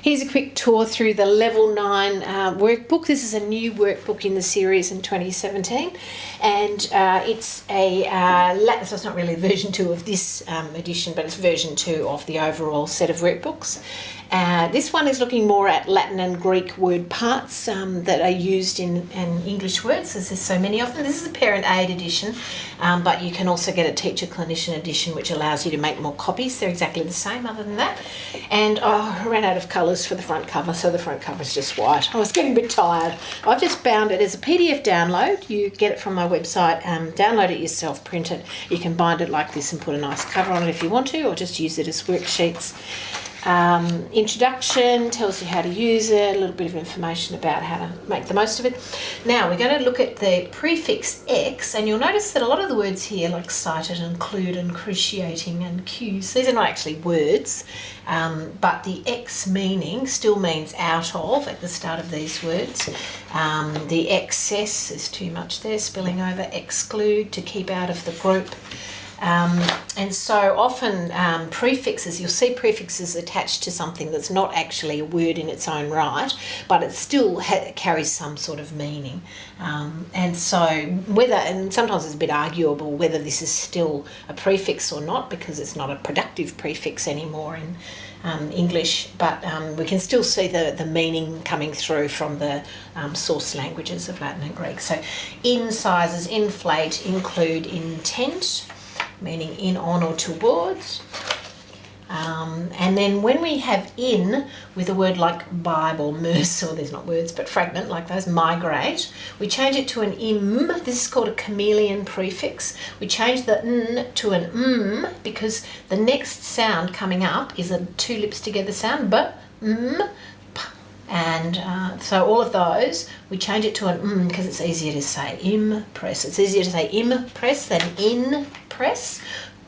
Here's a quick tour through the Level 9 workbook. This is a new workbook in the series in 2017, and it's so it's not really version 2 of this edition, but it's version 2 of the overall set of workbooks. This one is looking more at Latin and Greek word parts that are used in English words, as there's so many of them. This is a parent aid edition, but you can also get a teacher clinician edition, which allows you to make more copies. They're exactly the same other than that. And I ran out of colours for the front cover, so the front cover is just white. I was getting a bit tired. I've just bound it as a PDF download. You get it from my website, download it yourself, print it. You can bind it like this and put a nice cover on it if you want to, or just use it as worksheets. Introduction tells you how to use it, a little bit of information about how to make the most of it. Now we're going to look at the prefix X, and you'll notice that a lot of the words here, like cited, include, and cruciating, and accuse, these are not actually words, but the X meaning still means out of at the start of these words. The excess is too much there, spilling over, exclude, to keep out of the group. And so often prefixes, you'll see prefixes attached to something that's not actually a word in its own right, but it still carries some sort of meaning. And so and sometimes it's a bit arguable whether this is still a prefix or not, because it's not a productive prefix anymore in English, but we can still see the meaning coming through from the source languages of Latin and Greek. So in sizes, inflate, include, intent, meaning in, on, or towards. And then when we have in with a word like Bible, merce, or there's not words but fragment like those, migrate, we change it to an im. This is called a chameleon prefix. We change the n to an because the next sound coming up is a two lips together sound, b, m, p. And so all of those, we change it to an because it's easier to say impress. It's easier to say impress than impress.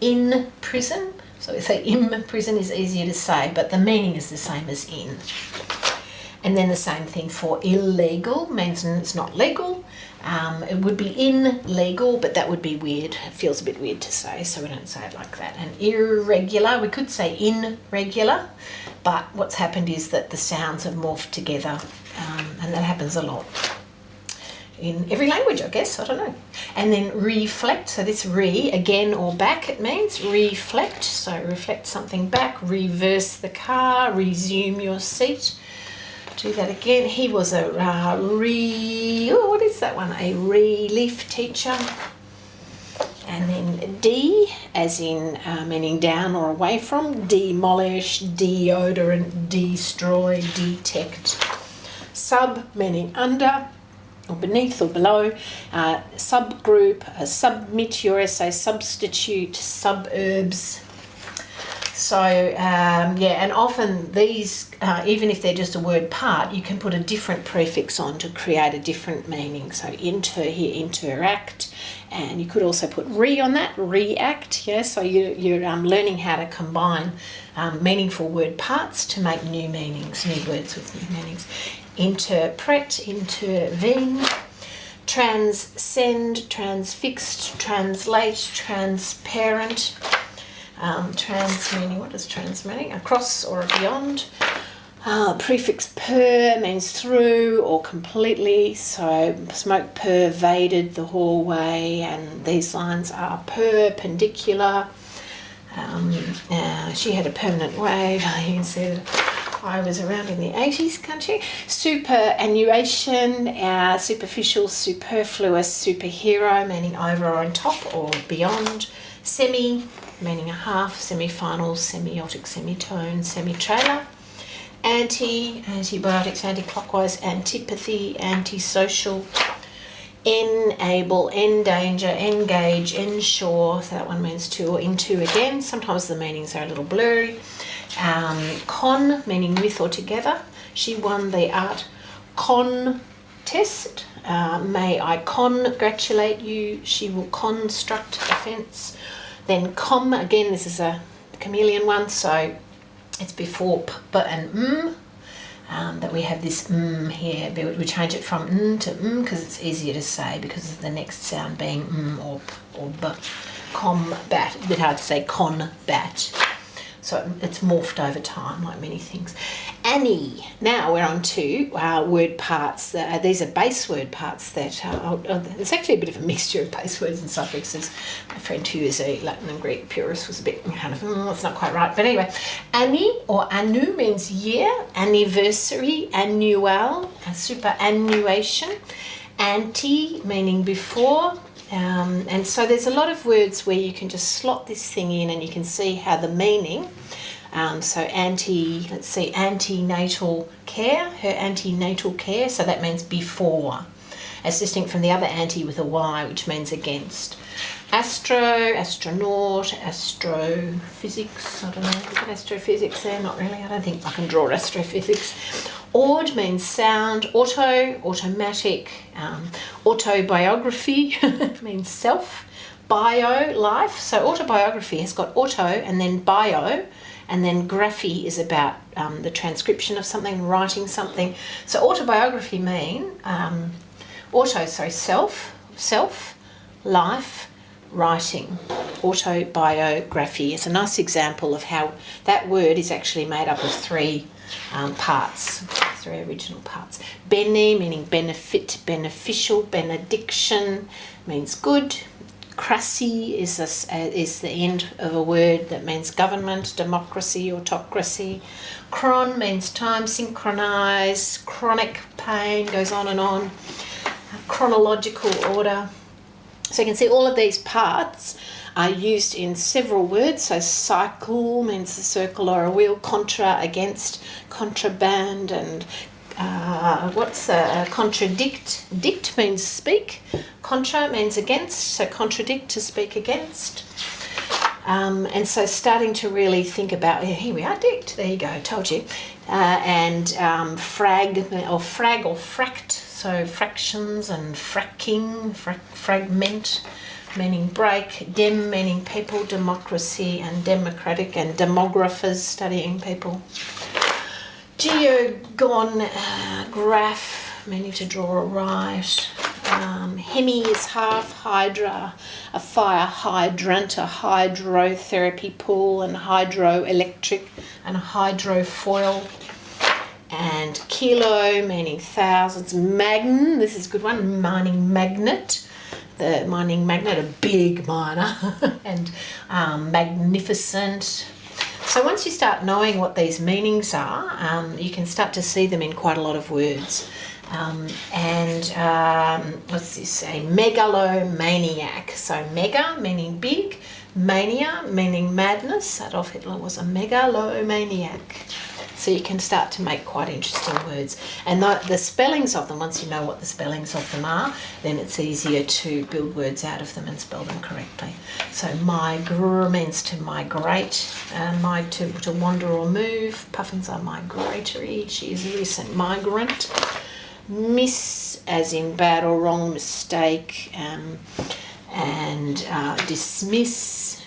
In prison. So we say in prison is easier to say, but the meaning is the same as in. And then the same thing for illegal, means it's not legal. It would be illegal, but that would be weird. It feels a bit weird to say, so we don't say it like that. And irregular, we could say irregular, but what's happened is that the sounds have morphed together, and that happens a lot in every language, I guess, I don't know. And then reflect, so this again or back, it means reflect, so reflect something back, reverse the car, resume your seat. Do that again. He was a what is that one? A relief teacher. And then D, as in meaning down or away from, demolish, deodorant, destroy, detect. Sub, meaning under, or beneath or below, subgroup, submit your essay, substitute, suburbs. So, and often these, even if they're just a word part, you can put a different prefix on to create a different meaning. So inter here, interact, and you could also put re on that, react, yeah, so you're learning how to combine meaningful word parts to make new meanings, new words with new meanings. Interpret, intervene, transcend, transfixed, translate, transparent, trans meaning, what is trans meaning? Across or beyond. Prefix per means through or completely, so smoke pervaded the hallway, and these lines are perpendicular. She had a permanent wave. You can see that I was around in the 80s country. Superannuation, superficial, superfluous, superhero, meaning over or on top or beyond. Semi, meaning a half, semi-final, semiotic, semitone, semi-trailer. Anti, antibiotics, anti-clockwise, antipathy, antisocial. Enable, endanger, engage, ensure, so that one means to or into again. Sometimes the meanings are a little blurry. Con, meaning with or together. She won the art contest. May I congratulate you. She will construct a fence. Then com, again, this is a chameleon one, so it's before p, b, and that we have this here. We change it from to because it's easier to say because of the next sound being or p or b. Combat, a bit hard to say, combat. So it's morphed over time, like many things. Annie. Now we're on to word parts. These are base word parts that it's actually a bit of a mixture of base words and suffixes. My friend who is a Latin and Greek purist was a bit kind of, it's not quite right. But anyway, Annie or annu means year, anniversary, annual, superannuation. Ante meaning before. And so there's a lot of words where you can just slot this thing in and you can see how the meaning, so antenatal care, her antenatal care, so that means before, as distinct from the other anti with a Y, which means against. Astro, astronaut, astrophysics, I don't know, is it astrophysics there? Not really, I don't think I can draw astrophysics. Aud means sound, auto, automatic, autobiography means self, bio, life. So autobiography has got auto and then bio, and then graphy is about the transcription of something, writing something. So autobiography self, life, writing. Autobiography is a nice example of how that word is actually made up of three parts, three original parts. Bene meaning benefit, beneficial, benediction means good. Crassi is the end of a word that means government, democracy, autocracy. Chron means time, synchronize, chronic pain, goes on and on. Chronological order. So you can see all of these parts are used in several words. So cycle means a circle or a wheel, contra, against, contraband, and contradict? Dict means speak. Contra means against, so contradict, to speak against. And so starting to really think about, here we are, dict, there you go, told you. Frag or fract, so fractions, and fracking, fragment meaning break, dem meaning people, democracy and democratic, and demographers studying people. Geogon, graph, meaning to draw a right. Hemi is half, hydra, a fire hydrant, a hydrotherapy pool, and hydroelectric, and a hydrofoil. And kilo, meaning thousands. Magn, this is a good one, mining magnet. The mining magnet, a big miner, and magnificent. So once you start knowing what these meanings are, you can start to see them in quite a lot of words. What's this? A megalomaniac. So mega meaning big, mania meaning madness. Adolf Hitler was a megalomaniac. So you can start to make quite interesting words. And the spellings of them, once you know what the spellings of them are, then it's easier to build words out of them and spell them correctly. So migr means to migrate, to wander or move. Puffins are migratory. She is a recent migrant. Miss, as in bad or wrong, mistake, and dismiss.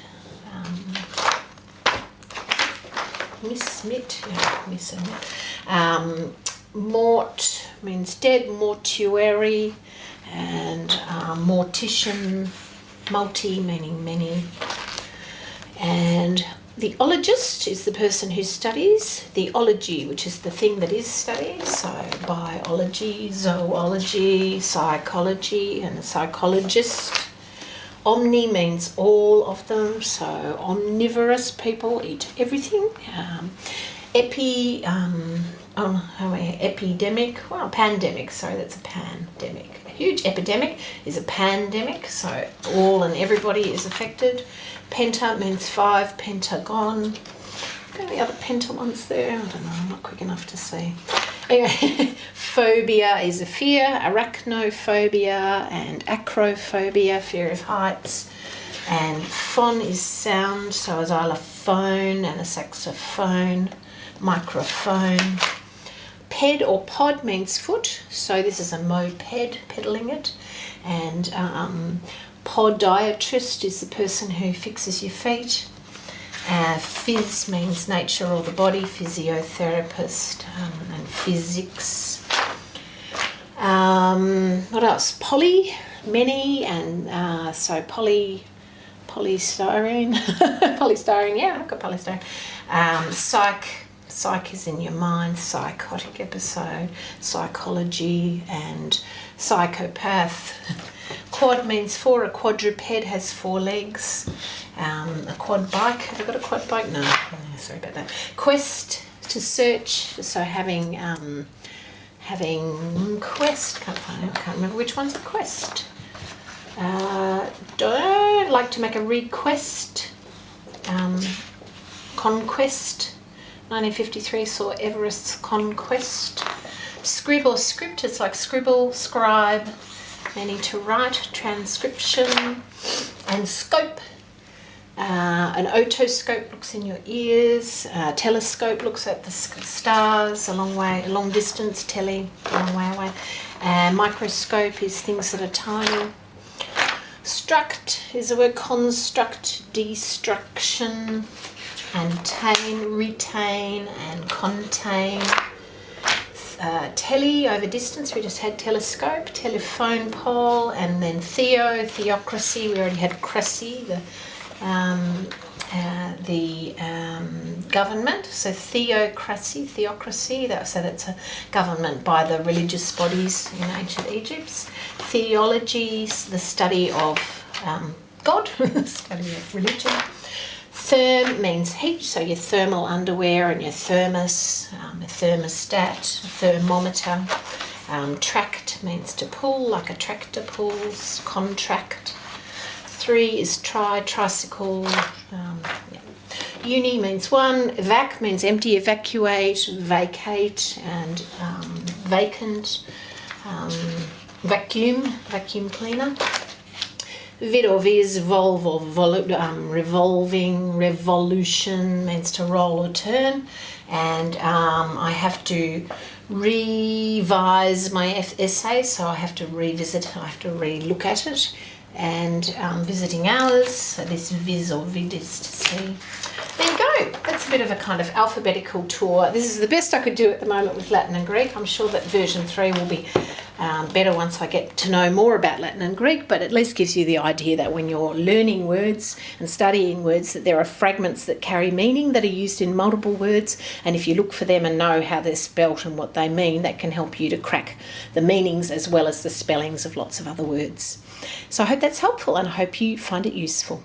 Mort means dead, mortuary, and mortician, multi meaning many. And the ologist is the person who studies. The ology, which is the thing that is studied. So biology, zoology, psychology, and a psychologist. Omni means all of them, so omnivorous people eat everything. Epidemic, well, pandemic, sorry, that's a pandemic. A huge epidemic is a pandemic, so all and everybody is affected. Penta means five, pentagon. Are the other penta ones there? I don't know, I'm not quick enough to see. Anyway, phobia is a fear, arachnophobia and acrophobia, fear of heights. And phon is sound, so a xylophone and a saxophone, microphone. Ped or pod means foot, so this is a moped, pedaling it. And podiatrist is the person who fixes your feet. Phys means nature or the body, physiotherapist, and physics. What else? Poly, many, and so polystyrene. Polystyrene, yeah, I've got polystyrene. Psych is in your mind, psychotic episode, psychology, and psychopath. Quad means 4. A quadruped has 4 legs. A quad bike. Have I got a quad bike? No. Sorry about that. Quest, to search. So having quest. Can't remember which one's a quest. Don't like to make a request. Conquest. 1953 saw Everest's conquest. Scrib or script, it's like scribble, scribe, meaning to write, transcription. And scope. An otoscope looks in your ears. Telescope looks at the stars a long distance. Tele, a long way away. Microscope is things that are tiny. Struct is the word construct, destruction. And retain, and contain. Tele, over distance, we just had telescope. Telephone pole, and then theocracy, we already had cracy, the government. So theocracy, so that's a government by the religious bodies in ancient Egypt. Theology, the study of God, the study of religion. Therm means heat, so your thermal underwear and your thermos, a thermostat, a thermometer. Tract means to pull, like a tractor pulls. Contract. 3 is tricycle. Uni means 1. Vac means empty, evacuate, vacate, and vacant. Vacuum cleaner. Vid or viz, volve or revolving, revolution means to roll or turn. And I have to revise my essay, so I have to revisit, I have to re-look at it. And visiting hours, so this viz or vid is to see. There you go. That's a bit of a kind of alphabetical tour. This is the best I could do at the moment with Latin and Greek. I'm sure that version 3 will be better once I get to know more about Latin and Greek, but at least gives you the idea that when you're learning words and studying words, that there are fragments that carry meaning that are used in multiple words, and if you look for them and know how they're spelt and what they mean, that can help you to crack the meanings as well as the spellings of lots of other words. So I hope that's helpful, and I hope you find it useful.